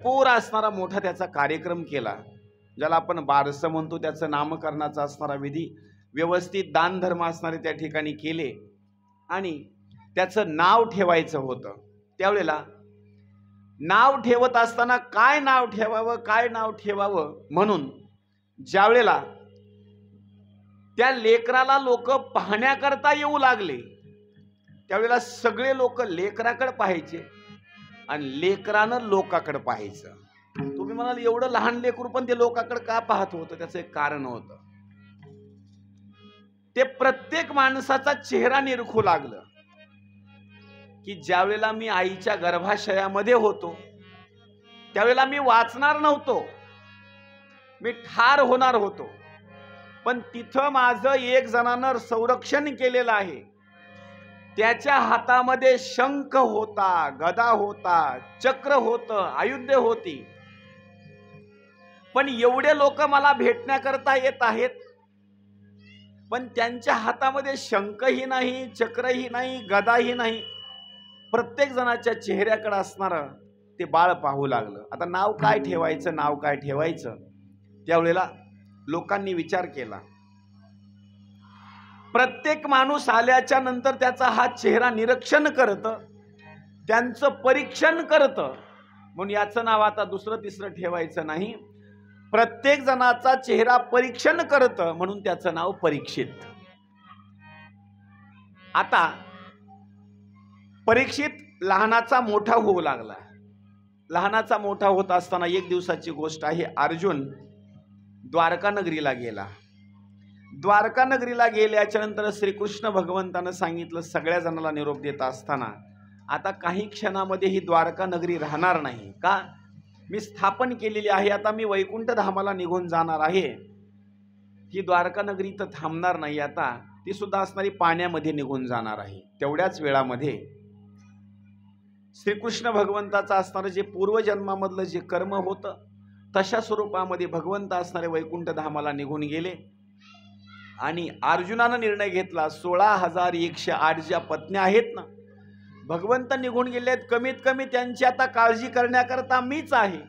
भरपूर असणारा मोठा त्याचा कार्यक्रम केला, ज्याला आपण बारसं म्हणतो, त्याचं नामकरणाचा असणारा विधी, व्यवस्थित दानधर्म असणारे त्या ठिकाणी केले आणि त्याचं नाव ठेवायचं होतं. त्यावेळेला नाव ठेवत असताना काय नाव ठेवावं म्हणून ज्यावेळेला त्या लेकराला लोक पाहण्याकरता येऊ लागले, त्यावेळेला सगळे लोक लेकराकडे पाहायचे आणि लेकरानं लोकाकडे पाहायचं. तुम्ही म्हणाल एवढं लहान लेकरू पण ते लोकाकडे का पाहत होतं? त्याचं एक कारण होतं. ते प्रत्येक माणसाचा चेहरा निरखू लागलं की ज्यावेळेला मी आईच्या गर्भाशयामध्ये होतो त्यावेळेला मी वाचणार नव्हतो, मी ठार होणार होतो, पण तिथं माझं एक जणानं संरक्षण केलेलं आहे. त्याच्या हातामध्ये शंख होता, गदा होता, चक्र होतं, आयुध होती. पण एवढे लोक मला भेटण्याकरता येत आहेत, पण त्यांच्या हातामध्ये शंखही नाही, चक्रही नाही, गदाही नाही. प्रत्येक जणाच्या चेहऱ्याकडे असणारं ते बाळ पाहू लागलं. आता नाव काय ठेवायचं? त्यावेळेला लोकांनी विचार केला. प्रत्येक माणूस आल्याच्या नंतर त्याचा हा चेहरा निरीक्षण करतं, त्यांचं परीक्षण करतं, म्हणून याचं नाव आता दुसरं तिसरं ठेवायचं नाही. प्रत्येक जणाचा चेहरा परीक्षण करतं म्हणून त्याचं नाव परीक्षित. आता परीक्षित लहानाचा मोठा होऊ लागला. लहानाचा मोठा होत असताना एक दिवसाची गोष्ट आहे. अर्जुन द्वारका नगरीला गेला. द्वारका नगरीला गेल्याच्या नंतर श्रीकृष्ण भगवंतानं सांगितलं, सगळ्या जणांना निरोप देत असताना, आता काही क्षणामध्ये ही द्वारका नगरी राहणार नाही. का? मी स्थापन केलेली आहे. आता मी वैकुंठ धामाला निघून जाणार आहे. ही द्वारका नगरी तर थांबणार नाही, आता ती सुद्धा असणारी पाण्यामध्ये निघून जाणार आहे. तेवढ्याच वेळामध्ये श्रीकृष्ण भगवंताचं असणारं जे पूर्वजन्मामधलं जे कर्म होतं तशा स्वरूपामध्ये भगवंत असणारे वैकुंठ धामाला निघून गेले. आणि अर्जुनानं निर्णय घेतला, 16,108 ज्या पत्न्या आहेत ना, भगवंत निघून गेले आहेत, कमीत कमी त्यांची आता काळजी करण्याकरता मीच आहे.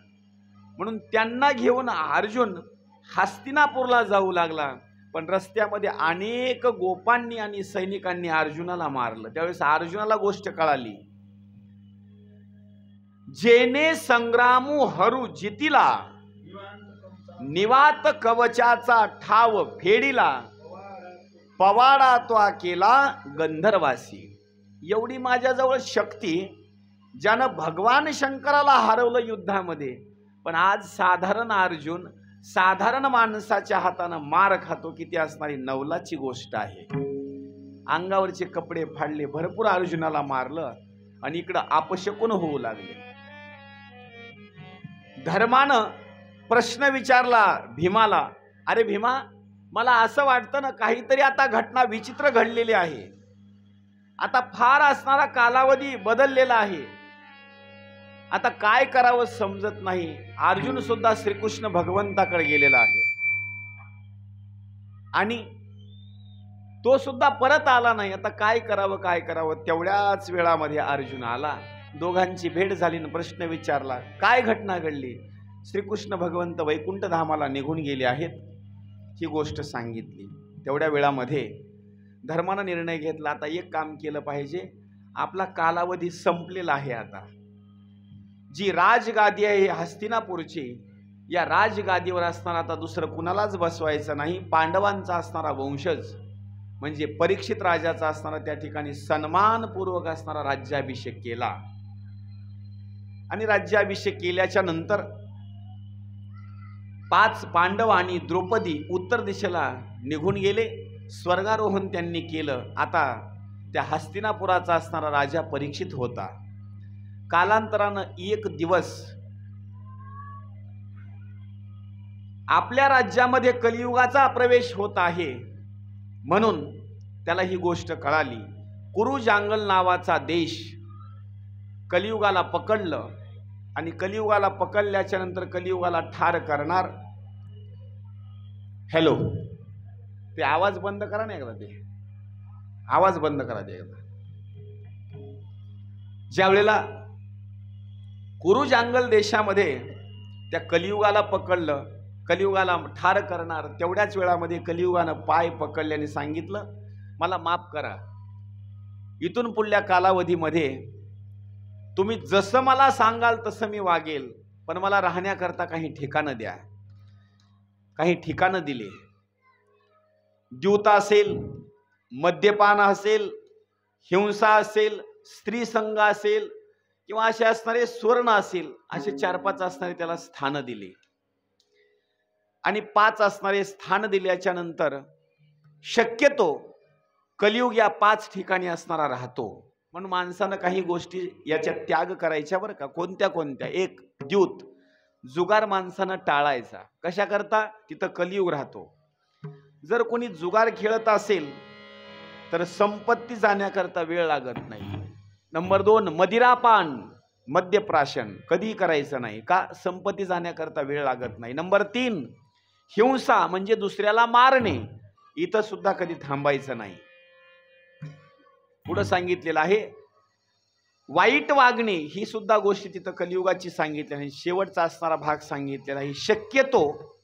म्हणून त्यांना घेऊन अर्जुन हस्तिनापूरला जाऊ लागला. पण रस्त्यामध्ये अनेक गोपांनी आणि सैनिकांनी अर्जुनाला मारलं. त्यावेळेस अर्जुनाला गोष्ट कळाली, जेने संग्रामू हरू जितिला, निवात कवचाचा ठाव फेडिला, पवाडा तो केला गंधर्वासी. एवढी माझ्याजवळ शक्ती, ज्यानं भगवान शंकराला हरवलं युद्धामध्ये, पण आज साधारण अर्जुन साधारण माणसाच्या हातानं मार खातो. किती असणारी नवलाची गोष्ट आहे. अंगावरचे कपडे फाडले, भरपूर अर्जुनाला मारलं आणि इकडं अपशकुन होऊ लागले. धर्मानं प्रश्न विचारला भीमाला, अरे भीमा, मला असं वाटतं ना काहीतरी आता घटना विचित्र घडलेली आहे. आता फार असणारा कालावधी बदललेला आहे. आता काय करावं समजत नाही. अर्जुन सुद्धा श्रीकृष्ण भगवंताकडे गेलेला आहे आणि तो सुद्धा परत आला नाही. आता काय करावं? तेवढ्याच वेळामध्ये अर्जुन आला. दोघांची भेट झाली, प्रश्न विचारला, काय घटना घडली? श्रीकृष्ण भगवंत वैकुंठ धामाला निघून गेले आहेत ही गोष्ट सांगितली. तेवढ्या वेळामध्ये धर्मानं निर्णय घेतला, आता एक काम केलं पाहिजे, आपला कालावधी संपलेला आहे. आता जी राजगादी आहे हस्तिनापूरची, या राजगादीवर असणारा आता दुसरं कुणालाच बसवायचं नाही. पांडवांचा असणारा वंशज म्हणजे परीक्षित राजाचा असणारा त्या ठिकाणी सन्मानपूर्वक असणारा राज्याभिषेक केला. आणि राज्याभिषेक केल्याच्या नंतर 5 पांडव आणि द्रौपदी उत्तर दिशेला निघून गेले. स्वर्गारोहण त्यांनी केलं. आता त्या हस्तिनापुराचा असणारा राजा परीक्षित होता. कालांतरानं एक दिवस आपल्या राज्यामध्ये कलियुगाचा प्रवेश होत आहे म्हणून त्याला ही गोष्ट कळाली. कुरुजांगल नावाचा देश कलियुगाला पकडलं आणि कलियुगाला पकडल्याच्या नंतर कलियुगाला ठार करणार. हॅलो, ते आवाज बंद करा ना एकदा, ते आवाज बंद करा ते एकदा. ज्या वेळेला कुरुजांगल देशामध्ये त्या कलियुगाला पकडलं, कलियुगाला ठार करणार तेवढ्याच वेळामध्ये कलियुगानं पाय पकडल्याने सांगितलं, मला माफ करा, इथून पुढल्या कालावधीमध्ये तुम्ही जसं मला सांगाल तसं मी वागेल, पण मला राहण्याकरता काही ठिकाणं द्या. काही ठिकाणं दिले. द्यूत असेल, मद्यपान असेल, हिंसा असेल, स्त्री संघ असेल किंवा असे असणारे स्वर्ण असेल, असे 4-5 असणारे त्याला स्थान दिले. आणि 5 असणारे स्थान दिल्याच्या नंतर शक्यतो कलियुग या 5 ठिकाणी असणारा राहतो. म्हणून माणसानं काही गोष्टी याच्या त्याग करायच्या बरं का. कोणत्या कोणत्या? एक, द्यूत, जुगार माणसानं टाळायचा. कशा करता? तिथं कलियुग राहतो. जर कोणी जुगार खेळत असेल तर संपत्ती जाण्याकरता वेळ लागत नाही. नंबर 2, मदिरापान, मद्यप्राशन कधी करायचं नाही. का? संपत्ती जाण्याकरता वेळ लागत नाही. नंबर 3, हिंसा म्हणजे दुसऱ्याला मारणे, इथं सुद्धा कधी थांबायचं नाही. पुढे सांगितलेलं आहे वाईट वागणे, ही सुद्धा गोष्टी तिथं कलियुगाची सांगितली आहे. शेवटचा असणारा भाग सांगितलेला आहे शक्यतो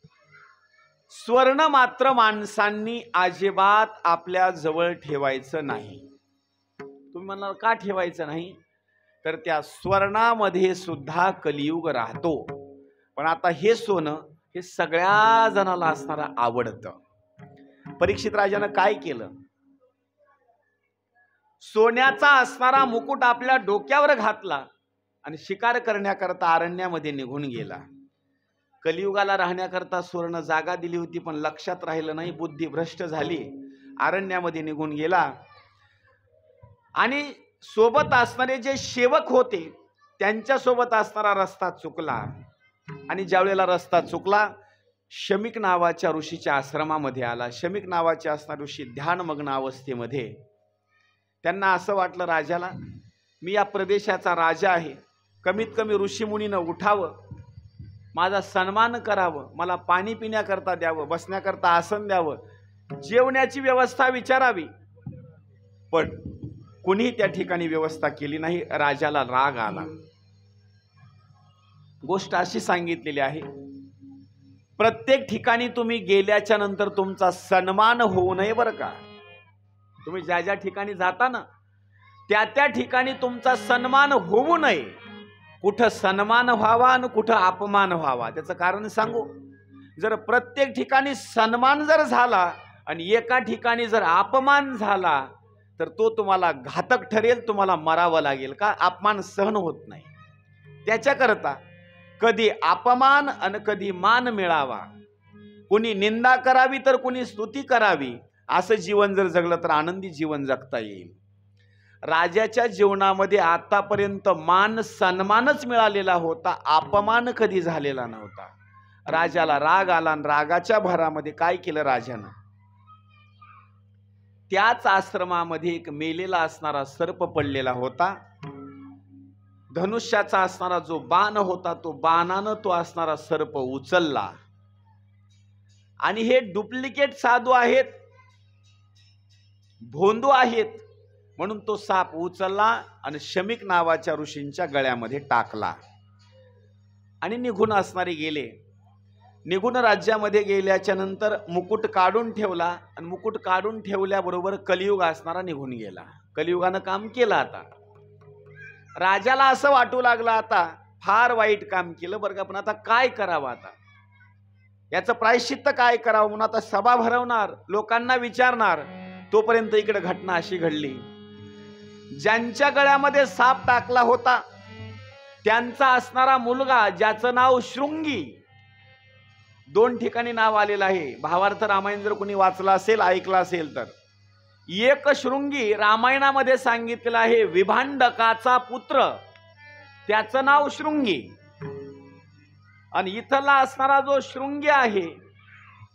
स्वर्ण मात्र माणसांनी अजिबात आपल्या जवळ ठेवायचं नाही. तुम्ही म्हणाल का ठेवायचं नाही? तर त्या स्वर्णामध्ये सुद्धा कलियुग राहतो. पण आता हे सोनं हे सगळ्या जणाला असणारा आवडतं. परीक्षित राजानं काय केलं? सोन्याचा असणारा मुकुट आपल्या डोक्यावर घातला आणि शिकार करण्याकरता अरण्यामध्ये निघून गेला. कलियुगाला राहण्याकरता सुवर्ण जागा दिली होती, पण लक्षात राहिलं नाही, बुद्धी भ्रष्ट झाली, अरण्यामध्ये निघून गेला. आणि सोबत असणारे जे सेवक होते त्यांच्या सोबत असणारा रस्ता चुकला. आणि ज्यावेळेला रस्ता चुकला, शमीक नावाच्या ऋषीच्या आश्रमामध्ये आला. शमीक नावाचे असणारे ऋषी ध्यानमग्न अवस्थेमध्ये. त्यांना असं वाटलं राजाला, मी या प्रदेशाचा राजा आहे, कमीत कमी ऋषीमुनीनं उठावं, माझा सन्मान करावं, मला पाणी पिण्याकरता द्यावं, बसण्याकरता आसन द्यावं, जेवण्याची व्यवस्था विचारावी. पण कुणी त्या ठिकाणी व्यवस्था केली नाही. राजाला राग आला. गोष्ट अशी सांगितलेली आहे, प्रत्येक ठिकाणी तुम्ही गेल्याच्या नंतर तुमचा सन्मान होऊ नये बरं का. तुम्ही ज्या ज्या ठिकाणी जाता ना, त्या त्या ठिकाणी तुमचा सन्मान होऊ नये. कुठं सन्मान व्हावा आणि कुठं अपमान व्हावा, त्याचं कारण सांगू. जर प्रत्येक ठिकाणी सन्मान जर झाला आणि एका ठिकाणी जर अपमान झाला तर तो तुम्हाला घातक ठरेल, तुम्हाला मरावं लागेल. का? अपमान सहन होत नाही. त्याच्याकरता कधी अपमान आणि कधी मान मिळावा, कुणी निंदा करावी तर कुणी स्तुती करावी, असं जीवन जर जगलं तर आनंदी जीवन जगता येईल. राजाच्या जीवनामध्ये आतापर्यंत मान सन्मानच मिळालेला होता, अपमान कधी झालेला नव्हता. राजाला राग आला आणि रागाच्या भरामध्ये काय केलं राजानं? त्याच आश्रमामध्ये एक मेलेला असणारा सर्प पडलेला होता. धनुष्याचा असणारा जो बाण होता, तो बाणानं तो असणारा सर्प उचलला. आणि हे डुप्लिकेट साधू आहेत, भोंदू आहेत, म्हणून तो साप उचलला आणि शमीक नावाच्या ऋषींच्या गळ्यामध्ये टाकला. आणि निघून असणारे गेले. निघून राज्यामध्ये गेल्याच्या नंतर मुकुट काढून ठेवला आणि मुकुट काढून ठेवल्याबरोबर कलियुग असणारा निघून गेला. कलियुगानं काम केलं. आता राजाला असं वाटू लागलं, आता फार वाईट काम केलं बरं का, पण आता काय करावं, आता याचं प्रायश्चित्त काय करावं म्हणून आता सभा भरवणार, लोकांना विचारणार. तोपर्यंत इकडे घटना अशी घडली, ज्यांच्या गळ्यामध्ये साप टाकला होता त्यांचा असणारा मुलगा, ज्याचं नाव शृंगी, 2 ठिकाणी नाव आलेलं आहे. भावार्थ रामायण जर कोणी वाचला असेल, ऐकला असेल तर, एक शृंगी रामायणामध्ये सांगितलेलं आहे, विभांडकाचा पुत्र, त्याचं नाव शृंगी. आणि इथला असणारा जो शृंगी आहे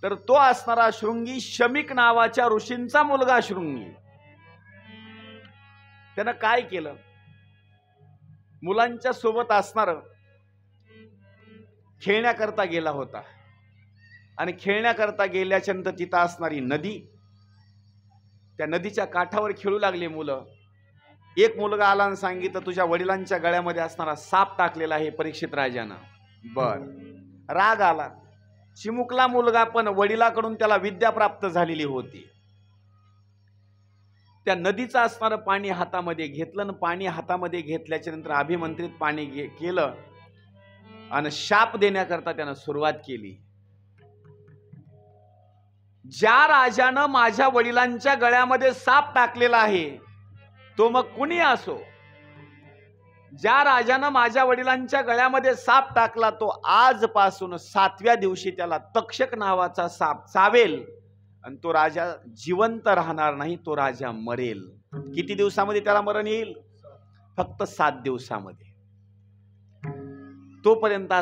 तर तो असणारा शृंगी शमीक नावाच्या ऋषींचा मुलगा शृंगी. त्यानं काय केलं? मुलांच्या सोबत असणार खेळण्याकरता गेला होता. आणि खेळण्याकरता गेल्याच्या नंतर तिथं असणारी नदी, त्या नदीच्या काठावर खेळू लागले मुलं. एक मुलगा आला आणि सांगितलं तुझ्या वडिलांच्या गळ्यामध्ये असणारा साप टाकलेला आहे परीक्षित राजानं. बर, राग आला. चिमुकला मुलगा, पण वडिलाकडून त्याला विद्या प्राप्त झालेली होती. त्या नदीचं असणारं पाणी हातामध्ये घेतलं आणि पाणी हातामध्ये घेतल्याच्या नंतर अभिमंत्रित पाणी केलं आणि शाप देण्याकरता त्यानं सुरुवात केली. ज्या राजानं माझ्या वडिलांच्या गळ्यामध्ये साप टाकलेला आहे, तो मग कुणी असो, ज्या राजानं माझ्या वडिलांच्या गळ्यामध्ये साप टाकला, तो आजपासून 7व्या दिवशी त्याला तक्षक नावाचा साप चावेल आणि तो राजा जिवंत राहणार नाही, तो राजा मरेल. किती दिवसामध्ये त्याला मरण येईल? फक्त 7 दिवसामध्ये. तोपर्यंत